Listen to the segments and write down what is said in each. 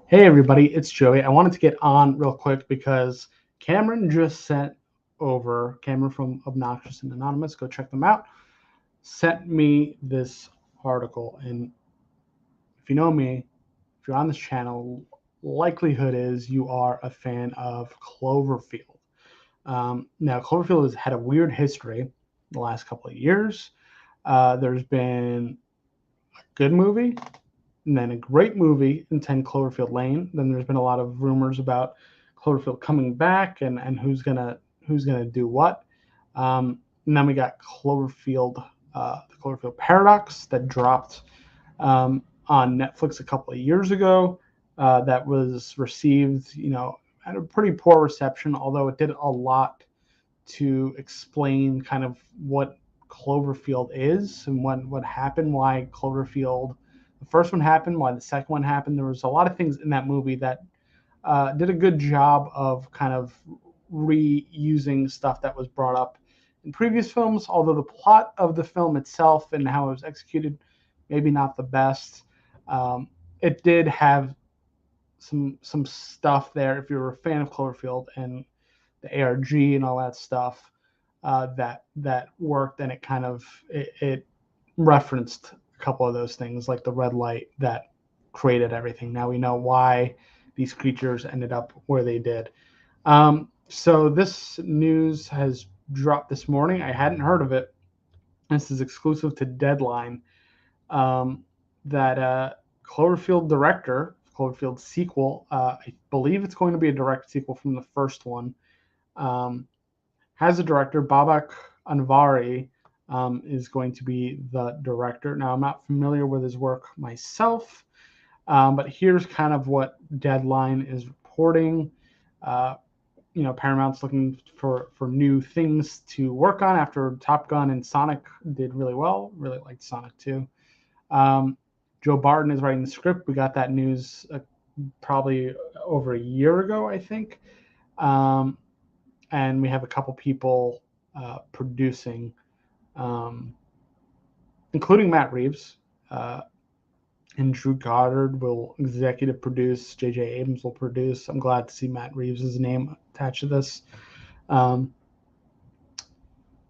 Hey everybody, it's Joey. I wanted to get on real quick because Cameron just sent over, Cameron from Obnoxious and Anonymous, go check them out, sent me this article. And if you know me, if you're on this channel, likelihood is you are a fan of Cloverfield. Now, Cloverfield has had a weird history the last couple of years. There's been a good movie, and then a great movie in 10 Cloverfield Lane. Then there's been a lot of rumors about Cloverfield coming back and who's gonna do what. And then we got the Cloverfield Paradox that dropped on Netflix a couple of years ago. That was received, at a pretty poor reception, although it did a lot to explain kind of what Cloverfield is and what happened, why Cloverfield, the first one happened, why the second one happened. There was a lot of things in that movie that did a good job of kind of reusing stuff that was brought up in previous films, although the plot of the film itself and how it was executed, maybe not the best. It did have some stuff there. If you're a fan of Cloverfield and the ARG and all that stuff, that worked, and it referenced a couple of those things, like the red light that created everything. Now we know why these creatures ended up where they did. So this news has dropped this morning. I hadn't heard of it. This is exclusive to Deadline. That Cloverfield director, Cloverfield sequel, I believe it's going to be a direct sequel from the first one, has a director, Babak Anvari, is going to be the director. Now, I'm not familiar with his work myself, but here's kind of what Deadline is reporting. Paramount's looking for new things to work on after Top Gun and Sonic did really well. Really liked Sonic 2. Joe Barton is writing the script. We got that news probably over a year ago, I think. And we have a couple people producing, including Matt Reeves, and Drew Goddard will executive produce. J.J. Abrams will produce. I'm glad to see Matt Reeves' name attached to this.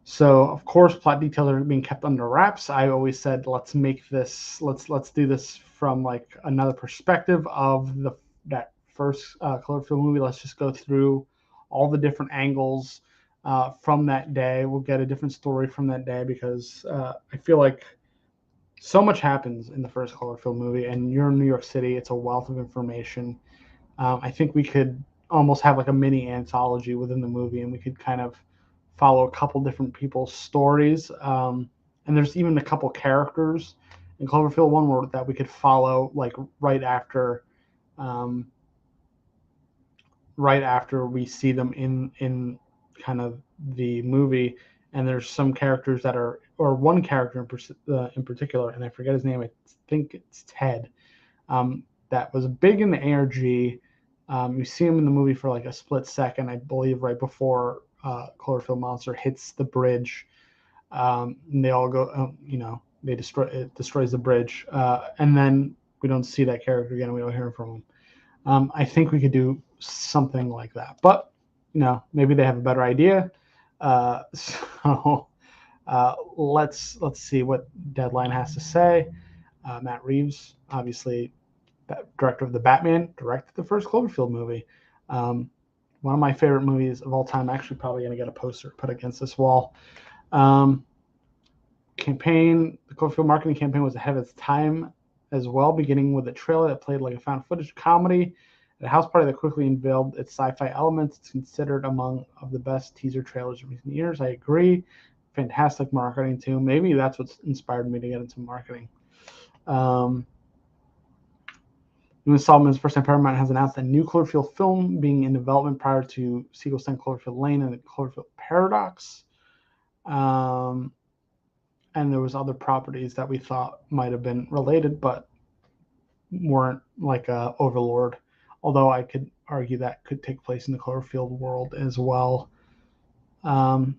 So of course, plot details are being kept under wraps. I always said, let's do this from like another perspective of that first Cloverfield movie. Let's just go through all the different angles from that day. We'll get a different story from that day because I feel like so much happens in the first Cloverfield movie, and you're in New York City. It's a wealth of information. I think we could almost have like a mini anthology within the movie, and we could kind of follow a couple different people's stories. And there's even a couple characters in Cloverfield 1 that we could follow, like right after we see them in kind of the movie. And there's some characters that are, or one character in particular, and I forget his name. I think it's Ted. That was big in the ARG. You see him in the movie for like a split second, I believe, right before Cloverfield Monster hits the bridge. And they all go, it destroys the bridge. And then we don't see that character again. We don't hear from him. I think we could do something like that, but maybe they have a better idea. So let's see what Deadline has to say. Matt Reeves, obviously, director of the Batman, directed the first Cloverfield movie. One of my favorite movies of all time. Actually, probably going to get a poster put against this wall. The Cloverfield marketing campaign was ahead of its time as well, beginning with a trailer that played like a found footage comedy at a house party that quickly unveiled its sci-fi elements. It's considered among of the best teaser trailers in recent years. I agree. Fantastic marketing too. Maybe that's what's inspired me to get into marketing. Lewis Solomon's first time Paramount has announced a new Cloverfield film being in development prior to sequels to Cloverfield Lane and the Cloverfield Paradox. And there was other properties that we thought might have been related, but weren't, like Overlord. Although I could argue that could take place in the Cloverfield world as well. Anvari,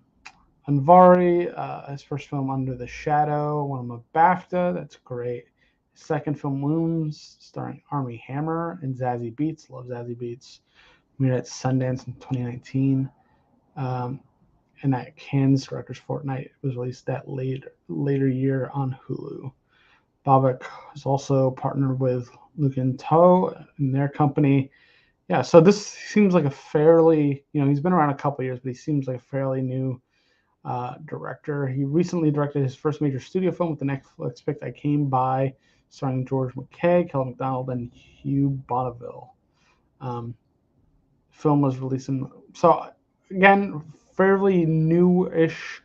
his first film, Under the Shadow, won him a BAFTA. That's great. second film looms, starring Armie Hammer and Zazie Beetz. Love Zazie Beetz. Premiered at Sundance in 2019. And at Cannes Directors Fortnight, it was released that later year on Hulu. Bobak is also partnered with Luc and To in their company. Yeah, so this seems like a fairly, he's been around a couple of years, but he seems like a fairly new director. He recently directed his first major studio film with the Netflix pick I Came By, starring George McKay, Kelly MacDonald, and Hugh Bonneville. Film was released so again, fairly new-ish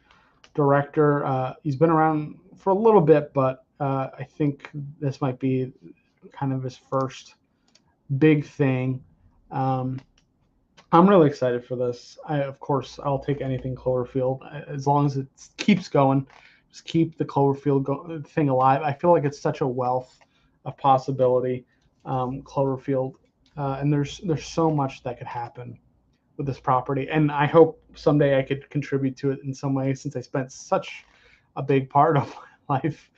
director. He's been around for a little bit, but I think this might be kind of his first big thing. I'm really excited for this. Of course, I'll take anything Cloverfield as long as it keeps going. Just keep the Cloverfield thing alive. I feel like it's such a wealth of possibility, Cloverfield, and there's so much that could happen with this property. And I hope someday I could contribute to it in some way, since I spent such a big part of my life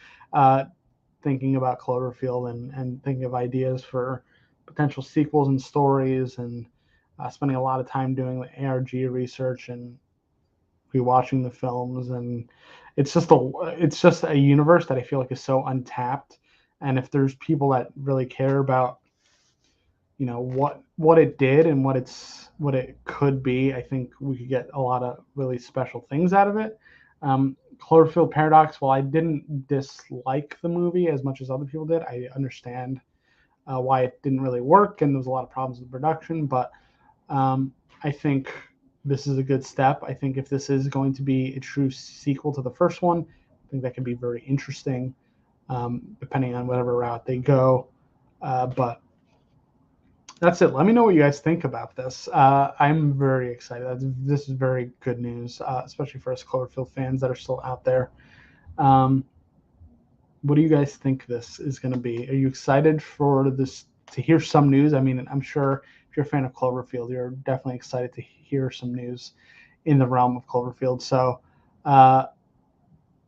thinking about Cloverfield and thinking of ideas for potential sequels and stories, and spending a lot of time doing the ARG research and rewatching the films. And it's just a universe that I feel like is so untapped. And if there's people that really care about what it did and what it could be, I think we could get a lot of really special things out of it. Cloverfield Paradox, while I didn't dislike the movie as much as other people did, I understand why it didn't really work, and there was a lot of problems with production. But I think this is a good step. I think if this is going to be a true sequel to the first one, I think that could be very interesting, depending on whatever route they go. But that's it. Let me know what you guys think about this. I'm very excited. This is very good news, especially for us Cloverfield fans that are still out there. What do you guys think this is going to be? Are you excited for this, to hear some news? I mean, I'm sure if you're a fan of Cloverfield, you're definitely excited to hear some news in the realm of Cloverfield. So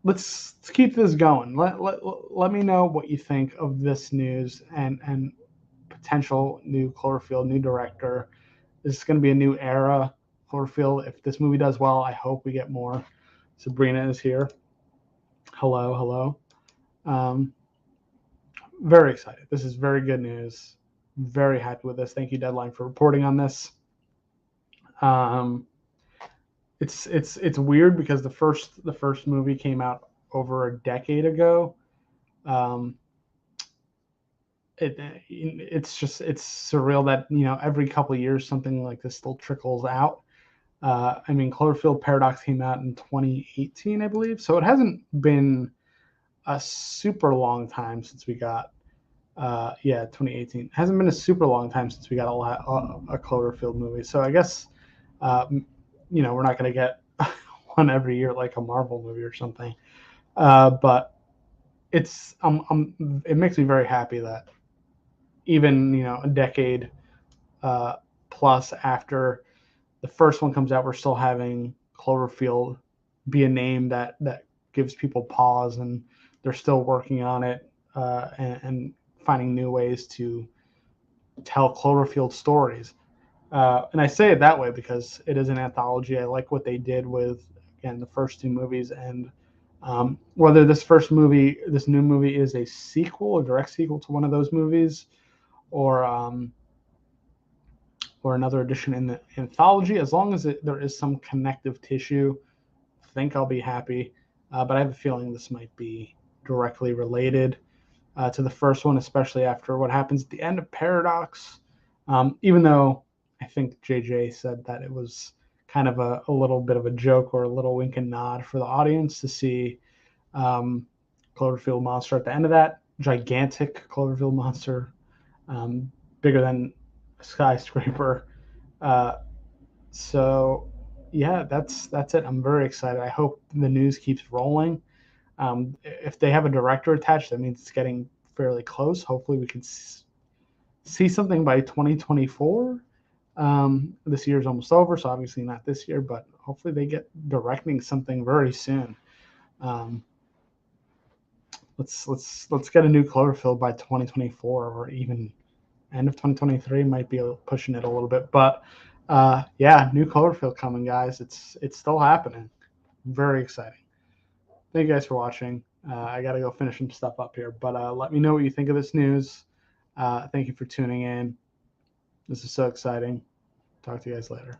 let's keep this going. Let me know what you think of this news and potential new Cloverfield, new director. This is going to be a new era, Cloverfield. If this movie does well, I hope we get more. Sabrina is here. Hello. Very excited. This is very good news. Very happy with this. Thank you, Deadline, for reporting on this. It's weird because the first movie came out over a decade ago. It's surreal that every couple of years something like this still trickles out. I mean, Cloverfield Paradox came out in 2018, I believe, so it hasn't been a super long time since we got 2018. It hasn't been a super long time since we got a Cloverfield movie. So I guess we're not going to get one every year like a Marvel movie or something. But it's it makes me very happy that even a decade plus after the first one comes out, we're still having Cloverfield be a name that gives people pause, and they're still working on it and finding new ways to tell Cloverfield stories. And I say it that way because it is an anthology. I like what they did with, again, the first two movies, and whether this new movie is a sequel, a direct sequel to one of those movies, or another edition in the anthology, as long as there is some connective tissue, I think I'll be happy. But I have a feeling this might be directly related to the first one, especially after what happens at the end of Paradox. Even though I think JJ said that it was kind of a little bit of a joke or a little wink and nod for the audience to see Cloverfield monster at the end of that. Gigantic Cloverfield monster, bigger than a skyscraper. So yeah, that's it. I'm very excited. I hope the news keeps rolling. If they have a director attached, that means it's getting fairly close. Hopefully we can see something by 2024. This year's almost over, so obviously not this year, but hopefully they get directing something very soon. let's get a new Cloverfield by 2024 or even end of 2023. Might be pushing it a little bit, but yeah, new Cloverfield coming, guys. It's still happening. Very exciting. Thank you guys for watching. I got to go finish some stuff up here, but let me know what you think of this news. Thank you for tuning in. This is so exciting. Talk to you guys later.